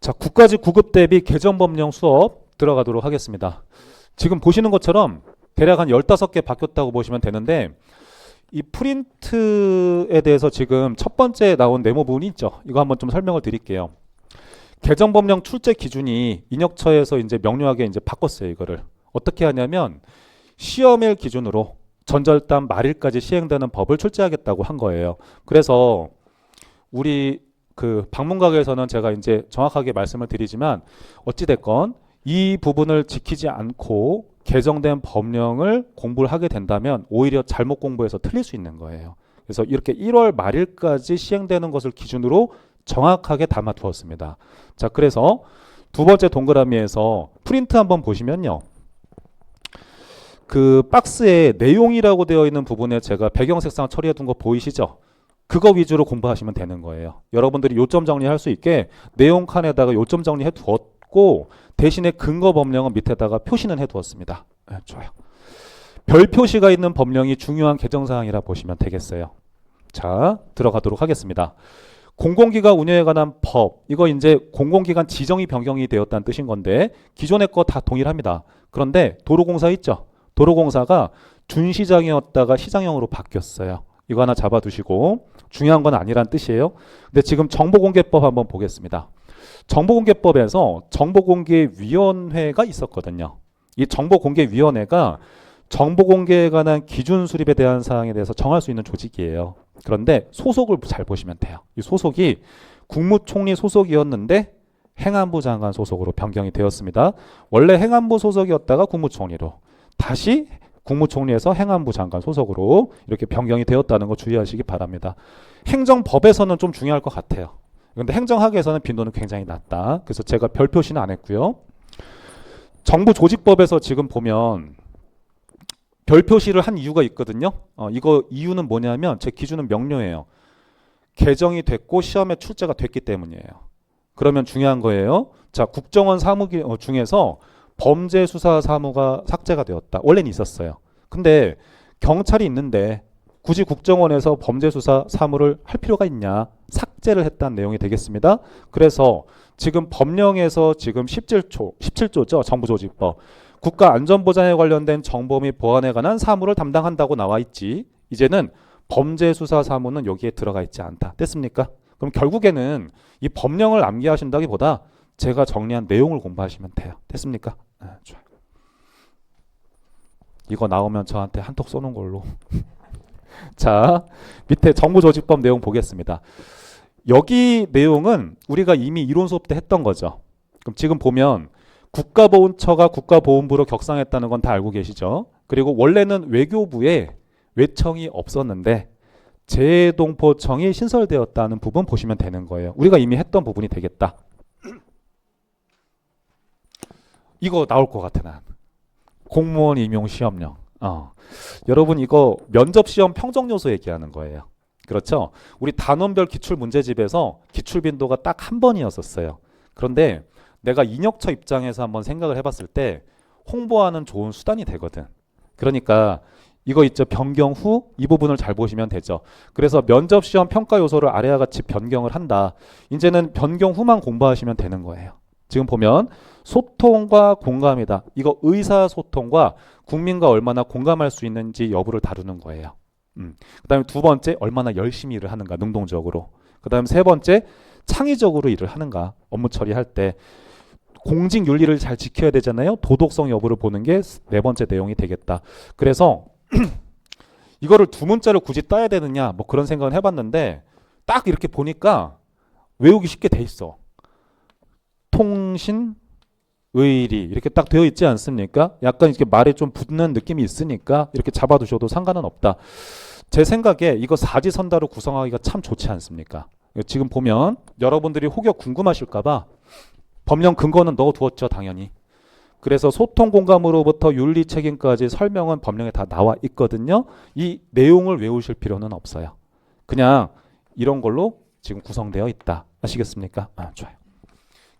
자, 국가직 구급 대비 개정법령 수업 들어가도록 하겠습니다. 지금 보시는 것처럼 대략 한 15개 바뀌었다고 보시면 되는데 이 프린트에 대해서 지금 첫 번째 나온 네모 부분이 있죠. 이거 한번 좀 설명을 드릴게요. 개정법령 출제 기준이 인혁처에서 이제 명료하게 이제 바꿨어요. 이거를 어떻게 하냐면 시험일 기준으로 전절단 말일까지 시행되는 법을 출제하겠다고 한 거예요. 그래서 우리 그 방문각에서는 제가 이제 정확하게 말씀을 드리지만 어찌 됐건 이 부분을 지키지 않고 개정된 법령을 공부를 하게 된다면 오히려 잘못 공부해서 틀릴 수 있는 거예요. 그래서 이렇게 1월 말일까지 시행되는 것을 기준으로 정확하게 담아 두었습니다. 자, 그래서 두 번째 동그라미에서 프린트 한번 보시면요. 그 박스에 내용이라고 되어 있는 부분에 제가 배경 색상 처리해 둔 거 보이시죠? 그거 위주로 공부하시면 되는 거예요. 여러분들이 요점 정리할 수 있게 내용 칸에다가 요점 정리해 두었고 대신에 근거 법령은 밑에다가 표시는 해 두었습니다. 네, 좋아요. 별 표시가 있는 법령이 중요한 개정사항이라 보시면 되겠어요. 자, 들어가도록 하겠습니다. 공공기관 운영에 관한 법, 이거 이제 공공기관 지정이 변경이 되었다는 뜻인 건데 기존의 거 다 동일합니다. 그런데 도로공사 있죠? 도로공사가 준시장이었다가 시장형으로 바뀌었어요. 이거 하나 잡아두시고 중요한 건 아니란 뜻이에요. 근데 지금 정보공개법 한번 보겠습니다. 정보공개법에서 정보공개위원회가 있었거든요. 이 정보공개위원회가 정보공개에 관한 기준 수립에 대한 사항에 대해서 정할 수 있는 조직이에요. 그런데 소속을 잘 보시면 돼요. 이 소속이 국무총리 소속이었는데 행안부 장관 소속으로 변경이 되었습니다. 원래 행안부 소속이었다가 국무총리로, 다시 국무총리에서 행안부 장관 소속으로 이렇게 변경이 되었다는 거 주의하시기 바랍니다. 행정법에서는 좀 중요할 것 같아요. 그런데 행정학에서는 빈도는 굉장히 낮다. 그래서 제가 별 표시는 안 했고요. 정부조직법에서 지금 보면 별 표시를 한 이유가 있거든요. 이거 이유는 뭐냐면 제 기준은 명료해요. 개정이 됐고 시험에 출제가 됐기 때문이에요. 그러면 중요한 거예요. 자, 국정원 사무 중에서 범죄 수사 사무가 삭제가 되었다. 원래는 있었어요. 근데 경찰이 있는데 굳이 국정원에서 범죄 수사 사무를 할 필요가 있냐? 삭제를 했다는 내용이 되겠습니다. 그래서 지금 법령에서 지금 17조죠. 정부조직법. 국가안전보장에 관련된 정보 및 보안에 관한 사무를 담당한다고 나와 있지. 이제는 범죄 수사 사무는 여기에 들어가 있지 않다. 됐습니까? 그럼 결국에는 이 법령을 암기하신다기보다 제가 정리한 내용을 공부하시면 돼요. 됐습니까? 좋아요. 이거 나오면 저한테 한턱 쏘는 걸로. 자, 밑에 정부조직법 내용 보겠습니다. 여기 내용은 우리가 이미 이론 수업 때 했던 거죠. 그럼 지금 보면 국가보훈처가 국가보훈부로 격상했다는 건 다 알고 계시죠? 그리고 원래는 외교부에 외청이 없었는데 재동포청이 신설되었다는 부분 보시면 되는 거예요. 우리가 이미 했던 부분이 되겠다. 이거 나올 것 같아 난. 공무원 임용 시험령. 여러분 이거 면접시험 평정요소 얘기하는 거예요. 그렇죠? 우리 단원별 기출문제집에서 기출 빈도가 딱 한 번이었었어요. 그런데 내가 인혁처 입장에서 한번 생각을 해봤을 때 홍보하는 좋은 수단이 되거든. 그러니까 이거 있죠. 변경 후 이 부분을 잘 보시면 되죠. 그래서 면접시험 평가 요소를 아래와 같이 변경을 한다. 이제는 변경 후만 공부하시면 되는 거예요. 지금 보면 소통과 공감이다. 이거 의사소통과 국민과 얼마나 공감할 수 있는지 여부를 다루는 거예요. 그 다음에 두 번째, 얼마나 열심히 일을 하는가, 능동적으로. 그 다음에 세 번째, 창의적으로 일을 하는가, 업무 처리할 때. 공직 윤리를 잘 지켜야 되잖아요. 도덕성 여부를 보는 게 네 번째 내용이 되겠다. 그래서 이거를 두 문자를 굳이 따야 되느냐, 뭐 그런 생각을 해봤는데 딱 이렇게 보니까 외우기 쉽게 돼 있어. 통신, 의리 이렇게 딱 되어 있지 않습니까? 약간 이렇게 말에 좀 붙는 느낌이 있으니까 이렇게 잡아두셔도 상관은 없다. 제 생각에 이거 사지선다로 구성하기가 참 좋지 않습니까? 지금 보면 여러분들이 혹여 궁금하실까봐 법령 근거는 넣어두었죠, 당연히. 그래서 소통 공감으로부터 윤리 책임까지 설명은 법령에 다 나와 있거든요. 이 내용을 외우실 필요는 없어요. 그냥 이런 걸로 지금 구성되어 있다. 아시겠습니까? 좋아요.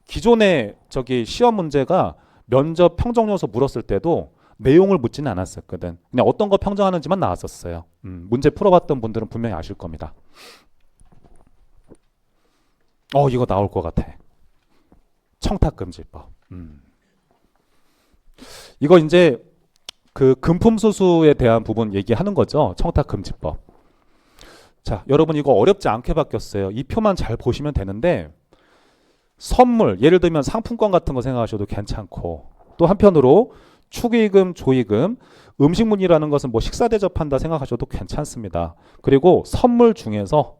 기존에 저기 시험 문제가 면접 평정 요소 물었을 때도 내용을 묻지는 않았었거든. 그냥 어떤 거 평정하는지만 나왔었어요. 문제 풀어봤던 분들은 분명히 아실 겁니다. 이거 나올 것 같아. 청탁금지법. 이거 이제 그 금품수수에 대한 부분 얘기하는 거죠. 청탁금지법. 자, 여러분 이거 어렵지 않게 바뀌었어요. 이 표만 잘 보시면 되는데 선물, 예를 들면 상품권 같은 거 생각하셔도 괜찮고 또 한편으로 축의금, 조의금, 음식물이라는 것은 뭐 식사 대접한다 생각하셔도 괜찮습니다. 그리고 선물 중에서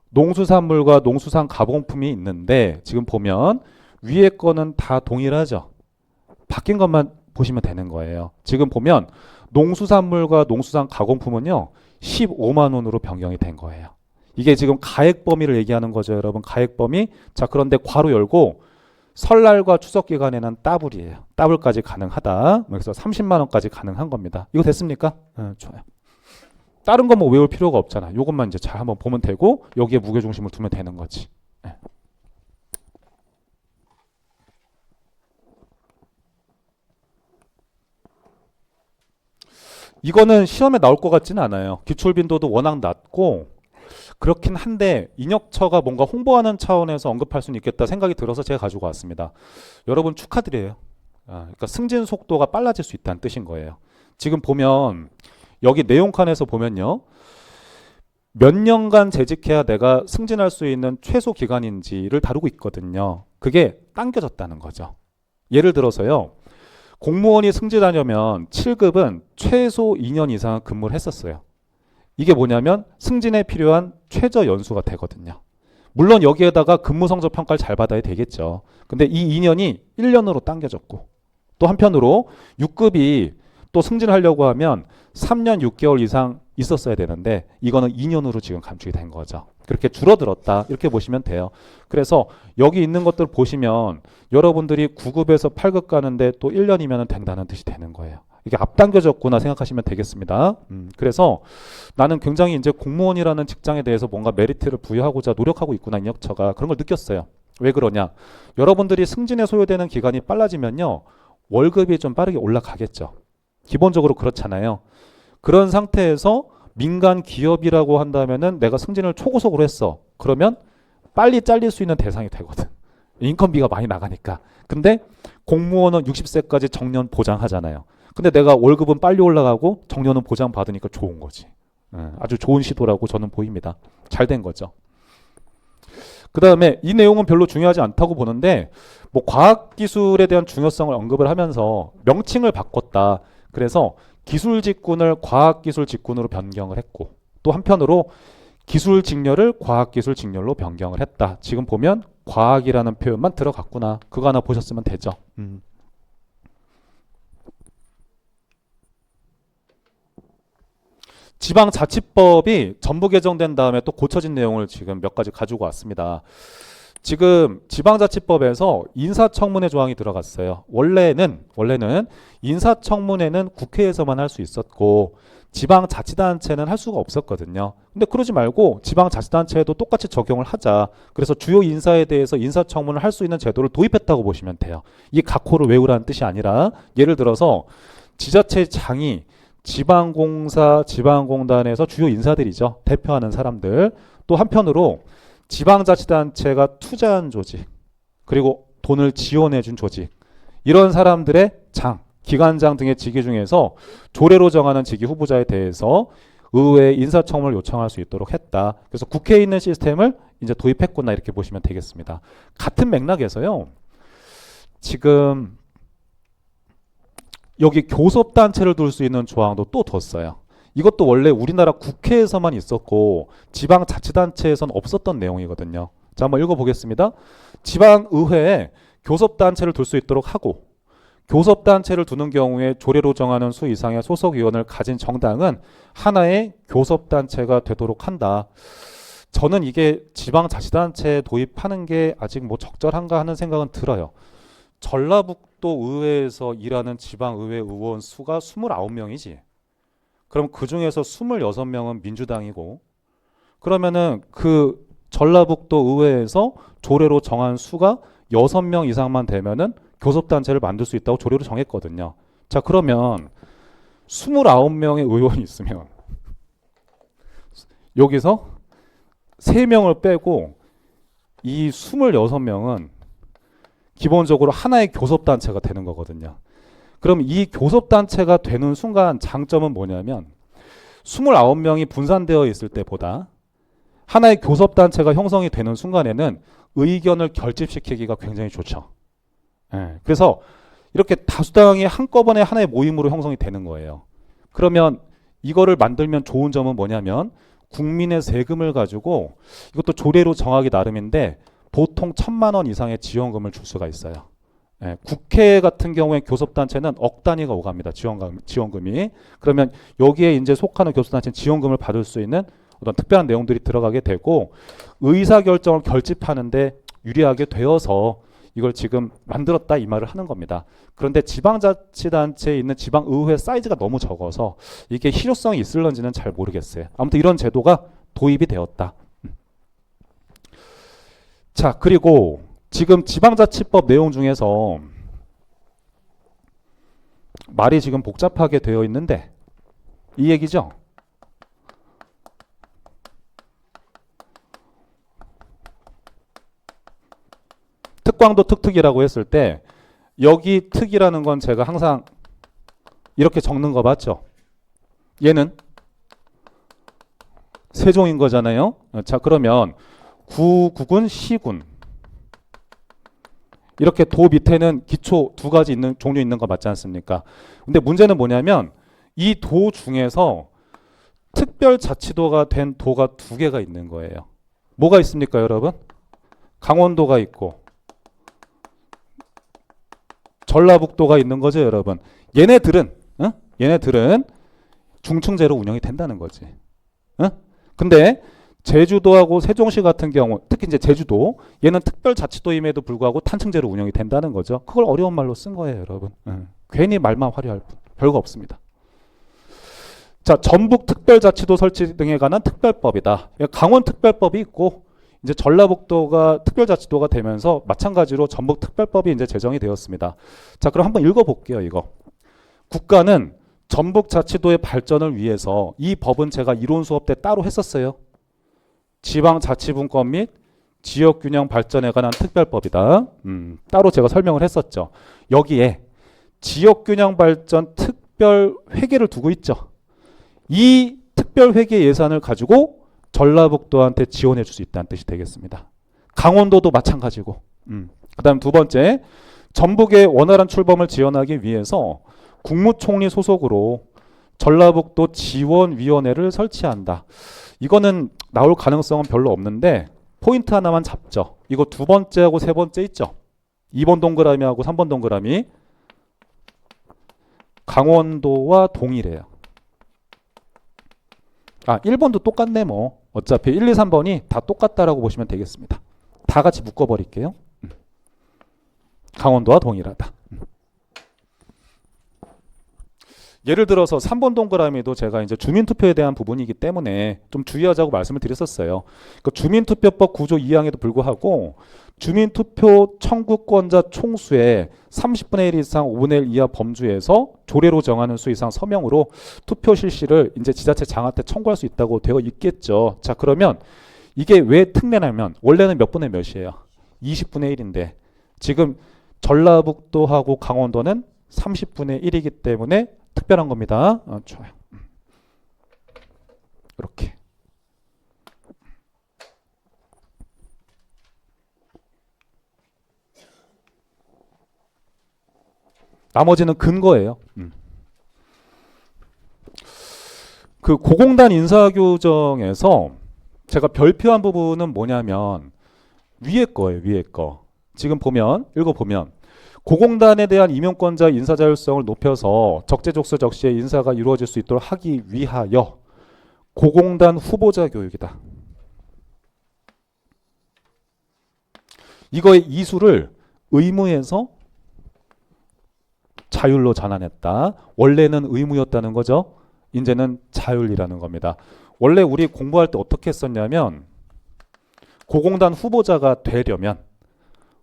농수산물과 농수산 가공품이 있는데 지금 보면 위에 거는 다 동일하죠. 바뀐 것만 보시면 되는 거예요. 지금 보면 농수산물과 농수산 가공품은요 15만 원으로 변경이 된 거예요. 이게 지금 가액 범위를 얘기하는 거죠, 여러분. 가액 범위. 자, 그런데 괄호 열고 설날과 추석 기간에는 따블이에요. 따블까지 가능하다. 그래서 30만 원까지 가능한 겁니다. 이거 됐습니까? 좋아요. 다른 거 뭐 외울 필요가 없잖아. 이것만 이제 잘 한번 보면 되고 여기에 무게 중심을 두면 되는 거지. 네. 이거는 시험에 나올 것 같지는 않아요. 기출 빈도도 워낙 낮고 그렇긴 한데 인혁처가 뭔가 홍보하는 차원에서 언급할 수는 있겠다 생각이 들어서 제가 가지고 왔습니다. 여러분 축하드려요. 그러니까 승진 속도가 빨라질 수 있다는 뜻인 거예요. 지금 보면 여기 내용 칸에서 보면요. 몇 년간 재직해야 내가 승진할 수 있는 최소 기간인지를 다루고 있거든요. 그게 당겨졌다는 거죠. 예를 들어서요. 공무원이 승진하려면 7급은 최소 2년 이상 근무를 했었어요. 이게 뭐냐면 승진에 필요한 최저 연수가 되거든요. 물론 여기에다가 근무 성적 평가를 잘 받아야 되겠죠. 근데 이 2년이 1년으로 당겨졌고 또 한편으로 6급이 또 승진하려고 하면 3년 6개월 이상 있었어야 되는데 이거는 2년으로 지금 감축이 된 거죠. 그렇게 줄어들었다 이렇게 보시면 돼요. 그래서 여기 있는 것들 보시면 여러분들이 9급에서 8급 가는데 또 1년이면 된다는 뜻이 되는 거예요. 이게 앞당겨졌구나 생각하시면 되겠습니다. 그래서 나는 굉장히 이제 공무원이라는 직장에 대해서 뭔가 메리트를 부여하고자 노력하고 있구나 인혁처가 그런 걸 느꼈어요. 왜 그러냐? 여러분들이 승진에 소요되는 기간이 빨라지면요 월급이 좀 빠르게 올라가겠죠. 기본적으로 그렇잖아요. 그런 상태에서 민간 기업이라고 한다면은 내가 승진을 초고속으로 했어. 그러면 빨리 잘릴 수 있는 대상이 되거든. 인건비가 많이 나가니까. 근데 공무원은 60세까지 정년 보장하잖아요. 근데 내가 월급은 빨리 올라가고 정년은 보장받으니까 좋은 거지. 아주 좋은 시도라고 저는 보입니다. 잘 된 거죠. 그 다음에 이 내용은 별로 중요하지 않다고 보는데 뭐 과학기술에 대한 중요성을 언급을 하면서 명칭을 바꿨다. 그래서 기술직군을 과학기술직군으로 변경을 했고 또 한편으로 기술직렬을 과학기술직렬로 변경을 했다. 지금 보면 과학이라는 표현만 들어갔구나. 그거 하나 보셨으면 되죠. 지방자치법이 전부 개정된 다음에 또 고쳐진 내용을 지금 몇 가지 가지고 왔습니다. 지금 지방자치법에서 인사청문회 조항이 들어갔어요. 원래는 인사청문회는 국회에서만 할 수 있었고 지방자치단체는 할 수가 없었거든요. 근데 그러지 말고 지방자치단체에도 똑같이 적용을 하자. 그래서 주요 인사에 대해서 인사청문을 할 수 있는 제도를 도입했다고 보시면 돼요. 이게 각호를 외우라는 뜻이 아니라 예를 들어서 지자체장이 지방공사, 지방공단에서 주요 인사들이죠. 대표하는 사람들. 또 한편으로 지방자치단체가 투자한 조직, 그리고 돈을 지원해준 조직, 이런 사람들의 장, 기관장 등의 직위 중에서 조례로 정하는 직위 후보자에 대해서 의회에 인사청문을 요청할 수 있도록 했다. 그래서 국회에 있는 시스템을 이제 도입했구나 이렇게 보시면 되겠습니다. 같은 맥락에서요. 지금 여기 교섭단체를 둘 수 있는 조항도 또 뒀어요. 이것도 원래 우리나라 국회에서만 있었고 지방자치단체에서는 없었던 내용이거든요. 자, 한번 읽어보겠습니다. 지방의회에 교섭단체를 둘 수 있도록 하고 교섭단체를 두는 경우에 조례로 정하는 수 이상의 소속위원을 가진 정당은 하나의 교섭단체가 되도록 한다. 저는 이게 지방자치단체 도입하는 게 아직 뭐 적절한가 하는 생각은 들어요. 전라북도 의회에서 일하는 지방의회 의원 수가 29명이지. 그럼 그 중에서 26명은 민주당이고 그러면은 그 전라북도 의회에서 조례로 정한 수가 6명 이상만 되면은 교섭단체를 만들 수 있다고 조례로 정했거든요. 자, 그러면 29명의 의원이 있으면 여기서 3명을 빼고 이 26명은 기본적으로 하나의 교섭단체가 되는 거거든요. 그럼 이 교섭단체가 되는 순간 장점은 뭐냐면 29명이 분산되어 있을 때보다 하나의 교섭단체가 형성이 되는 순간에는 의견을 결집시키기가 굉장히 좋죠. 예, 그래서 이렇게 다수당이 한꺼번에 하나의 모임으로 형성이 되는 거예요. 그러면 이거를 만들면 좋은 점은 뭐냐면 국민의 세금을 가지고 이것도 조례로 정하기 나름인데 보통 1,000만 원 이상의 지원금을 줄 수가 있어요. 예, 국회 같은 경우에 교섭단체는 억 단위가 오갑니다. 지원금이. 그러면 여기에 이제 속하는 교섭단체는 지원금을 받을 수 있는 어떤 특별한 내용들이 들어가게 되고 의사결정을 결집하는데 유리하게 되어서 이걸 지금 만들었다 이 말을 하는 겁니다. 그런데 지방자치단체에 있는 지방의회 사이즈가 너무 적어서 이게 실효성이 있을런지는 잘 모르겠어요. 아무튼 이런 제도가 도입이 되었다. 자, 그리고 지금 지방자치법 내용 중에서 말이 지금 복잡하게 되어 있는데 이 얘기죠. 특광도 특특이라고 했을 때 여기 특이라는 건 제가 항상 이렇게 적는 거 맞죠? 얘는 세종인 거잖아요. 자, 그러면 구군, 시군 이렇게 도 밑에는 기초 두 가지 있는 종류 있는 거 맞지 않습니까? 근데 문제는 뭐냐면 이 도 중에서 특별자치도가 된 도가 두 개가 있는 거예요. 뭐가 있습니까, 여러분? 강원도가 있고 전라북도가 있는 거죠, 여러분. 얘네들은 중층제로 운영이 된다는 거지. 근데 제주도하고 세종시 같은 경우, 특히 이제 제주도, 얘는 특별자치도임에도 불구하고 탄층제로 운영이 된다는 거죠. 그걸 어려운 말로 쓴 거예요, 여러분. 괜히 말만 화려할 뿐. 별거 없습니다. 자, 전북 특별자치도 설치 등에 관한 특별법이다. 강원 특별법이 있고 이제 전라북도가 특별자치도가 되면서 마찬가지로 전북 특별법이 이제 제정이 되었습니다. 자, 그럼 한번 읽어볼게요, 이거. 국가는 전북자치도의 발전을 위해서 이 법은 제가 이론 수업 때 따로 했었어요. 지방자치분권 및 지역균형 발전에 관한 특별법이다. 따로 제가 설명을 했었죠. 여기에 지역균형 발전 특별회계를 두고 있죠. 이 특별회계 예산을 가지고 전라북도한테 지원해 줄 수 있다는 뜻이 되겠습니다. 강원도도 마찬가지고. 그 다음 두 번째, 전북의 원활한 출범을 지원하기 위해서 국무총리 소속으로 전라북도 지원위원회를 설치한다. 이거는 나올 가능성은 별로 없는데 포인트 하나만 잡죠. 이거 두 번째하고 세 번째 있죠. 2번 동그라미하고 3번 동그라미. 강원도와 동일해요. 1번도 똑같네 뭐. 어차피 1, 2, 3번이 다 똑같다라고 보시면 되겠습니다. 다 같이 묶어버릴게요. 강원도와 동일하다. 예를 들어서 3번 동그라미도 제가 이제 주민투표에 대한 부분이기 때문에 좀 주의하자고 말씀을 드렸었어요. 그러니까 주민투표법 9조 2항에도 불구하고 주민투표 청구권자 총수의 30분의 1 이상 5분의 1 이하 범주에서 조례로 정하는 수 이상 서명으로 투표 실시를 이제 지자체 장한테 청구할 수 있다고 되어 있겠죠. 자, 그러면 이게 왜 특례냐면 원래는 몇 분의 몇이에요? 20분의 1인데 지금 전라북도하고 강원도는 30분의 1이기 때문에 특별한 겁니다. 좋아요. 이렇게. 나머지는 근거예요. 그 고공단 인사규정에서 제가 별표한 부분은 뭐냐면 위에 거예요. 위에 거. 지금 보면 읽어보면 고공단에 대한 임용권자 인사 자율성을 높여서 적재적소적시에 인사가 이루어질 수 있도록 하기 위하여 고공단 후보자 교육이다. 이거의 이수를 의무에서 자율로 전환했다. 원래는 의무였다는 거죠. 이제는 자율이라는 겁니다. 원래 우리 공부할 때 어떻게 했었냐면 고공단 후보자가 되려면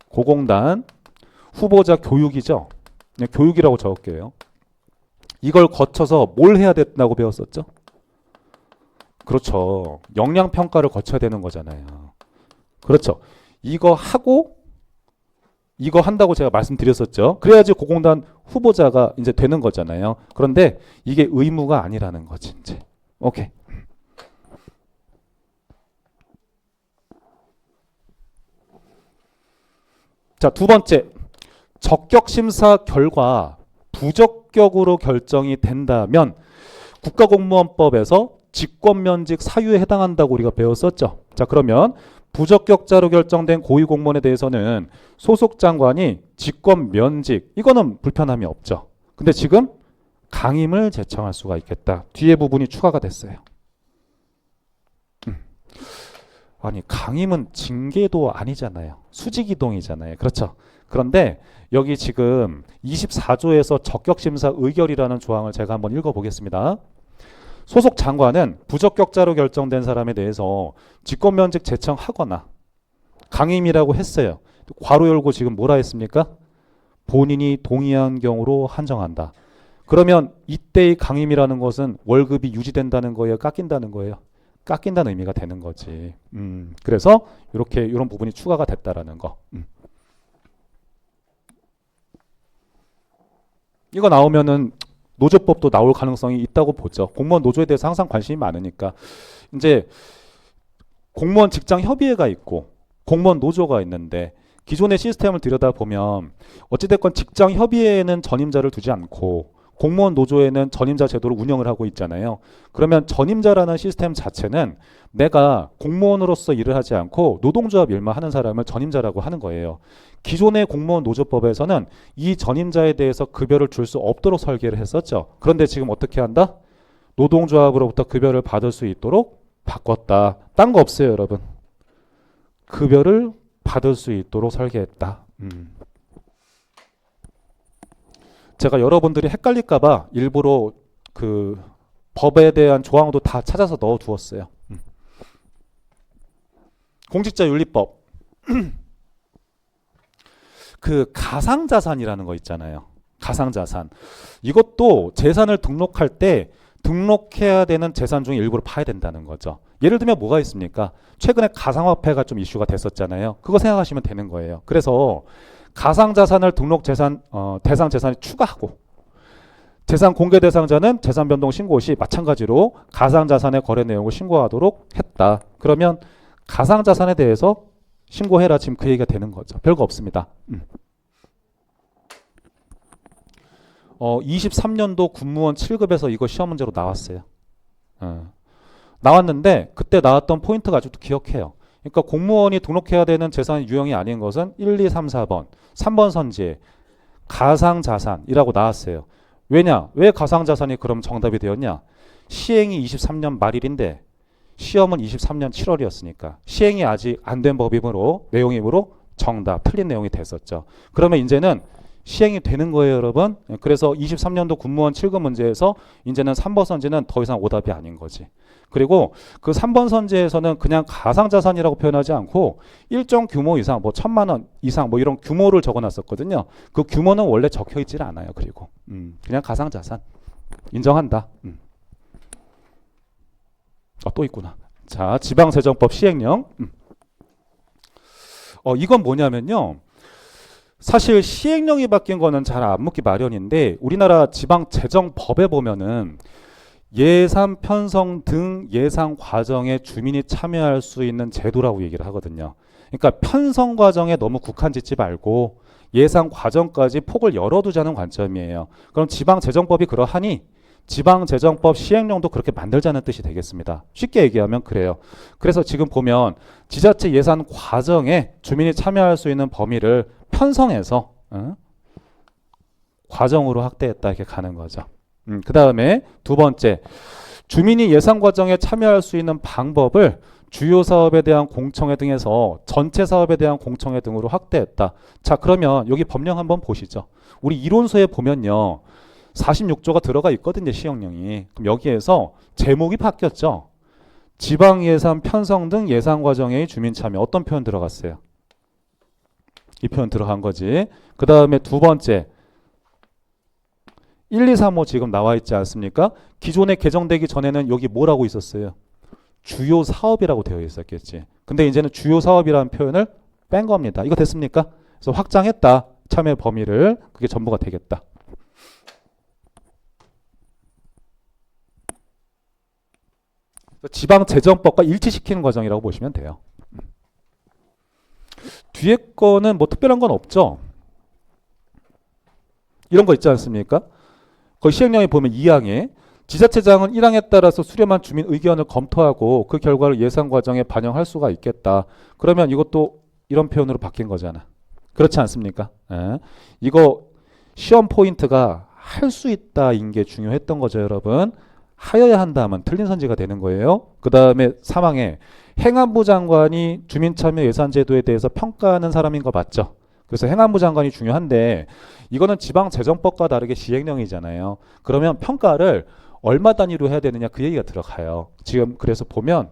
고공단 후보자 교육이죠. 그냥 교육이라고 적을게요. 이걸 거쳐서 뭘 해야 된다고 배웠었죠? 그렇죠. 역량평가를 거쳐야 되는 거잖아요. 그렇죠. 이거 하고 이거 한다고 제가 말씀드렸었죠. 그래야지 고공단 후보자가 이제 되는 거잖아요. 그런데 이게 의무가 아니라는 거지 이제. 오케이. 자, 두 번째. 적격 심사 결과 부적격으로 결정이 된다면 국가공무원법에서 직권면직 사유에 해당한다고 우리가 배웠었죠. 자, 그러면 부적격자로 결정된 고위공무원에 대해서는 소속 장관이 직권면직, 이거는 불편함이 없죠. 근데 지금 강임을 제청할 수가 있겠다. 뒤에 부분이 추가가 됐어요. 아니, 강임은 징계도 아니잖아요. 수직이동이잖아요. 그렇죠. 그런데 여기 지금 24조에서 적격심사 의결이라는 조항을 제가 한번 읽어보겠습니다. 소속 장관은 부적격자로 결정된 사람에 대해서 직권면직 제청하거나 강임이라고 했어요. 괄호 열고 지금 뭐라 했습니까? 본인이 동의한 경우로 한정한다. 그러면 이때의 강임이라는 것은 월급이 유지된다는 거예요? 깎인다는 거예요? 깎인다는 의미가 되는 거지. 그래서 이렇게 이런 부분이 추가가 됐다라는 거. 이거 나오면은 노조법도 나올 가능성이 있다고 보죠. 공무원 노조에 대해서 항상 관심이 많으니까. 이제 공무원 직장 협의회가 있고 공무원 노조가 있는데 기존의 시스템을 들여다보면 어찌됐건 직장 협의회에는 전임자를 두지 않고 공무원 노조에는 전임자 제도를 운영을 하고 있잖아요. 그러면 전임자라는 시스템 자체는 내가 공무원으로서 일을 하지 않고 노동조합 일만 하는 사람을 전임자라고 하는 거예요. 기존의 공무원 노조법에서는 이 전임자에 대해서 급여를 줄 수 없도록 설계를 했었죠. 그런데 지금 어떻게 한다? 노동조합으로부터 급여를 받을 수 있도록 바꿨다. 딴 거 없어요, 여러분. 급여를 받을 수 있도록 설계했다. 제가 여러분들이 헷갈릴까봐 일부러 그 법에 대한 조항도 다 찾아서 넣어 두었어요. 공직자윤리법. 그 가상자산이라는 거 있잖아요. 가상자산. 이것도 재산을 등록할 때 등록해야 되는 재산 중에 일부를 파야 된다는 거죠. 예를 들면 뭐가 있습니까? 최근에 가상화폐가 좀 이슈가 됐었잖아요. 그거 생각하시면 되는 거예요. 그래서 가상자산을 등록 재산 대상 재산에 추가하고 재산 공개 대상자는 재산 변동 신고 시 마찬가지로 가상자산의 거래 내용을 신고하도록 했다. 그러면 가상자산에 대해서 신고해라. 지금 그 얘기가 되는 거죠. 별거 없습니다. 23년도 군무원 7급에서 이거 시험 문제로 나왔어요. 나왔는데 그때 나왔던 포인트가 아직도 기억해요. 그러니까 공무원이 등록해야 되는 재산 유형이 아닌 것은 1, 2, 3, 4번 3번 선지에 가상자산이라고 나왔어요. 왜냐? 왜 가상자산이 그럼 정답이 되었냐? 시행이 23년 말일인데 시험은 23년 7월이었으니까 시행이 아직 안 된 법이므로 내용이므로 정답 틀린 내용이 됐었죠. 그러면 이제는 시행이 되는 거예요, 여러분. 그래서 23년도 군무원 7급 문제에서 이제는 3번 선지는 더 이상 오답이 아닌 거지. 그리고 그 3번 선지에서는 그냥 가상자산이라고 표현하지 않고 일정 규모 이상, 뭐 1,000만 원 이상 뭐 이런 규모를 적어놨었거든요. 그 규모는 원래 적혀있질 않아요. 그리고 그냥 가상자산 인정한다. 또 있구나. 자, 지방재정법 시행령. 이건 뭐냐면요. 사실 시행령이 바뀐 거는 잘 안 묻기 마련인데 우리나라 지방재정법에 보면은 예산 편성 등 예산 과정에 주민이 참여할 수 있는 제도라고 얘기를 하거든요. 그러니까 편성 과정에 너무 국한짓지 말고 예산 과정까지 폭을 열어두자는 관점이에요. 그럼 지방재정법이 그러하니 지방재정법 시행령도 그렇게 만들자는 뜻이 되겠습니다. 쉽게 얘기하면 그래요. 그래서 지금 보면 지자체 예산 과정에 주민이 참여할 수 있는 범위를 편성해서 과정으로 확대했다 이렇게 가는 거죠. 그 다음에 두 번째, 주민이 예산 과정에 참여할 수 있는 방법을 주요 사업에 대한 공청회 등에서 전체 사업에 대한 공청회 등으로 확대했다. 자, 그러면 여기 법령 한번 보시죠. 우리 이론서에 보면요. 46조가 들어가 있거든요. 시행령이. 그럼 여기에서 제목이 바뀌었죠. 지방예산 편성 등 예산 과정의 주민 참여. 어떤 표현 들어갔어요? 이 표현 들어간 거지. 그 다음에 두 번째 1, 2, 3, 5 지금 나와 있지 않습니까? 기존에 개정되기 전에는 여기 뭐라고 있었어요? 주요 사업이라고 되어 있었겠지. 근데 이제는 주요 사업이라는 표현을 뺀 겁니다. 이거 됐습니까? 그래서 확장했다. 참여 범위를. 그게 전부가 되겠다. 지방재정법과 일치시키는 과정이라고 보시면 돼요. 뒤에 거는 뭐 특별한 건 없죠. 이런 거 있지 않습니까? 거기 시행령에 보면 2항에 지자체장은 1항에 따라서 수렴한 주민 의견을 검토하고 그 결과를 예산 과정에 반영할 수가 있겠다. 그러면 이것도 이런 표현으로 바뀐 거잖아. 그렇지 않습니까? 예. 이거 시험 포인트가 할 수 있다인 게 중요했던 거죠, 여러분. 하여야 한다 하면 틀린 선지가 되는 거예요. 그 다음에 3항에 행안부 장관이 주민참여 예산제도에 대해서 평가하는 사람인 거 맞죠? 그래서 행안부 장관이 중요한데 이거는 지방재정법과 다르게 시행령이잖아요. 그러면 평가를 얼마 단위로 해야 되느냐 그 얘기가 들어가요. 지금 그래서 보면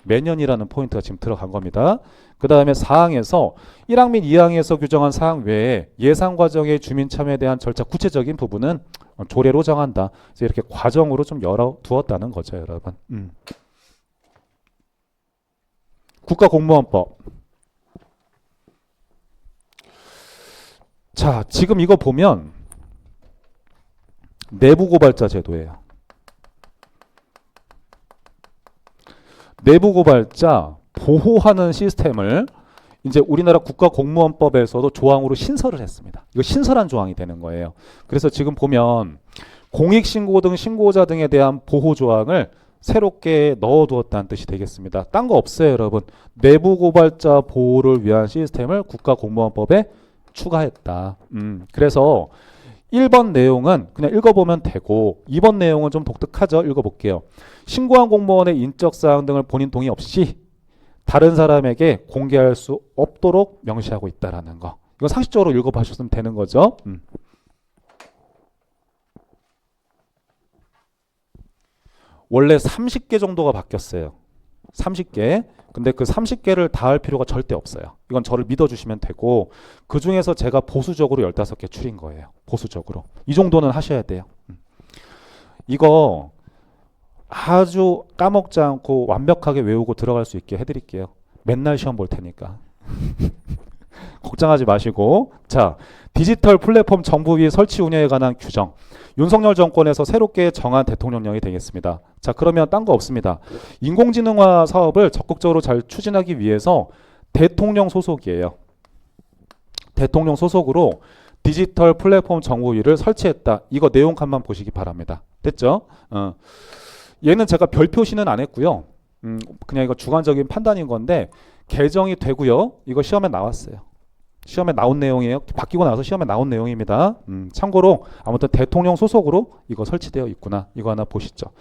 매년이라는 포인트가 지금 들어간 겁니다. 그 다음에 4항에서 1항 및 2항에서 규정한 사항 외에 예산 과정의 주민 참여에 대한 절차 구체적인 부분은 조례로 정한다. 그래서 이렇게 과정으로 좀 열어두었다는 거죠, 여러분. 국가공무원법. 자, 지금 이거 보면 내부고발자 제도예요. 내부고발자 보호하는 시스템을 이제 우리나라 국가공무원법에서도 조항으로 신설을 했습니다. 이거 신설한 조항이 되는 거예요. 그래서 지금 보면 공익신고 등 신고자 등에 대한 보호 조항을 새롭게 넣어두었다는 뜻이 되겠습니다. 딴 거 없어요, 여러분. 내부고발자 보호를 위한 시스템을 국가공무원법에 추가했다. 그래서 1번 내용은 그냥 읽어보면 되고 2번 내용은 좀 독특하죠. 읽어볼게요. 신고한 공무원의 인적사항 등을 본인 동의 없이 다른 사람에게 공개할 수 없도록 명시하고 있다라는 거. 이거 상식적으로 읽어보셨으면 되는 거죠. 원래 30개 정도가 바뀌었어요. 30개. 근데 그 30개를 다 할 필요가 절대 없어요. 이건 저를 믿어주시면 되고 그 중에서 제가 보수적으로 15개 추린 거예요. 보수적으로. 이 정도는 하셔야 돼요. 이거 아주 까먹지 않고 완벽하게 외우고 들어갈 수 있게 해드릴게요. 맨날 시험 볼 테니까. 걱정하지 마시고. 자, 디지털 플랫폼 정부위 설치 운영에 관한 규정. 윤석열 정권에서 새롭게 정한 대통령령이 되겠습니다. 자, 그러면 딴 거 없습니다. 인공지능화 사업을 적극적으로 잘 추진하기 위해서 대통령 소속이에요. 대통령 소속으로 디지털 플랫폼 정부위를 설치했다. 이거 내용 칸만 보시기 바랍니다. 됐죠? 얘는 제가 별 표시는 안 했고요. 그냥 이거 주관적인 판단인 건데 개정이 되고요. 이거 시험에 나왔어요. 시험에 나온 내용이에요. 바뀌고 나서 시험에 나온 내용입니다. 참고로 아무튼 대통령 소속으로 이거 설치되어 있구나. 이거 하나 보시죠.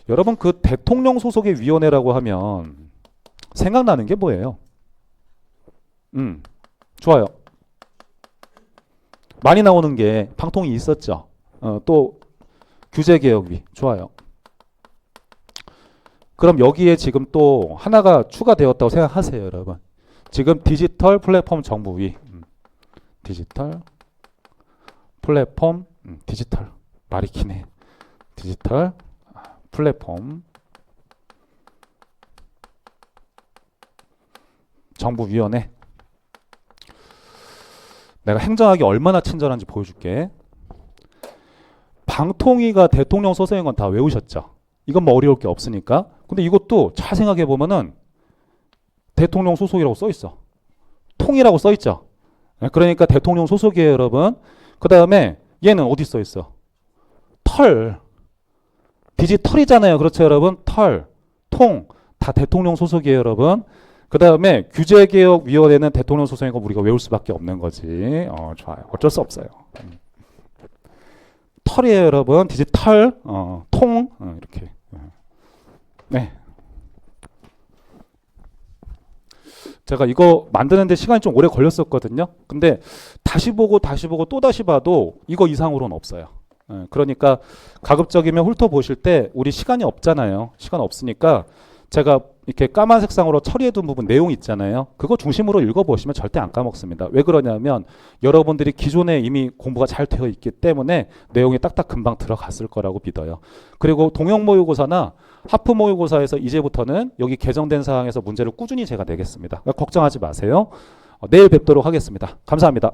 여러분 그 대통령 소속의 위원회라고 하면 생각나는 게 뭐예요? 좋아요. 많이 나오는 게 방통위 있었죠. 또 규제개혁위. 좋아요. 그럼 여기에 지금 또 하나가 추가되었다고 생각하세요, 여러분. 지금 디지털 플랫폼 정부위. 디지털 플랫폼 디지털 말이 기네. 디지털 플랫폼 정부위원회. 내가 행정학이 얼마나 친절한지 보여줄게. 방통위가 대통령 소속인 건 다 외우셨죠? 이건 뭐 어려울 게 없으니까. 근데 이것도 잘 생각해 보면은 대통령 소속이라고 써 있어. 통이라고 써 있죠. 그러니까 대통령 소속이에요, 여러분. 그 다음에 얘는 어디 써 있어? 털. 디지털이잖아요. 그렇죠, 여러분? 털, 통 다 대통령 소속이에요, 여러분. 그 다음에 규제개혁위원회는 대통령 소속인 거 우리가 외울 수밖에 없는 거지. 좋아요. 어쩔 수 없어요. 털이에요, 여러분. 디지털, 통, 이렇게. 네. 제가 이거 만드는데 시간이 좀 오래 걸렸었거든요. 근데 다시 보고 또 다시 봐도 이거 이상으로는 없어요. 그러니까 가급적이면 훑어보실 때 우리 시간이 없잖아요. 시간 없으니까 제가 이렇게 까만 색상으로 처리해둔 부분 내용 있잖아요. 그거 중심으로 읽어보시면 절대 안 까먹습니다. 왜 그러냐면 여러분들이 기존에 이미 공부가 잘 되어 있기 때문에 내용이 딱딱 금방 들어갔을 거라고 믿어요. 그리고 동형 모의고사나 하프 모의고사에서 이제부터는 여기 개정된 사항에서 문제를 꾸준히 제가 내겠습니다. 그러니까 걱정하지 마세요. 내일 뵙도록 하겠습니다. 감사합니다.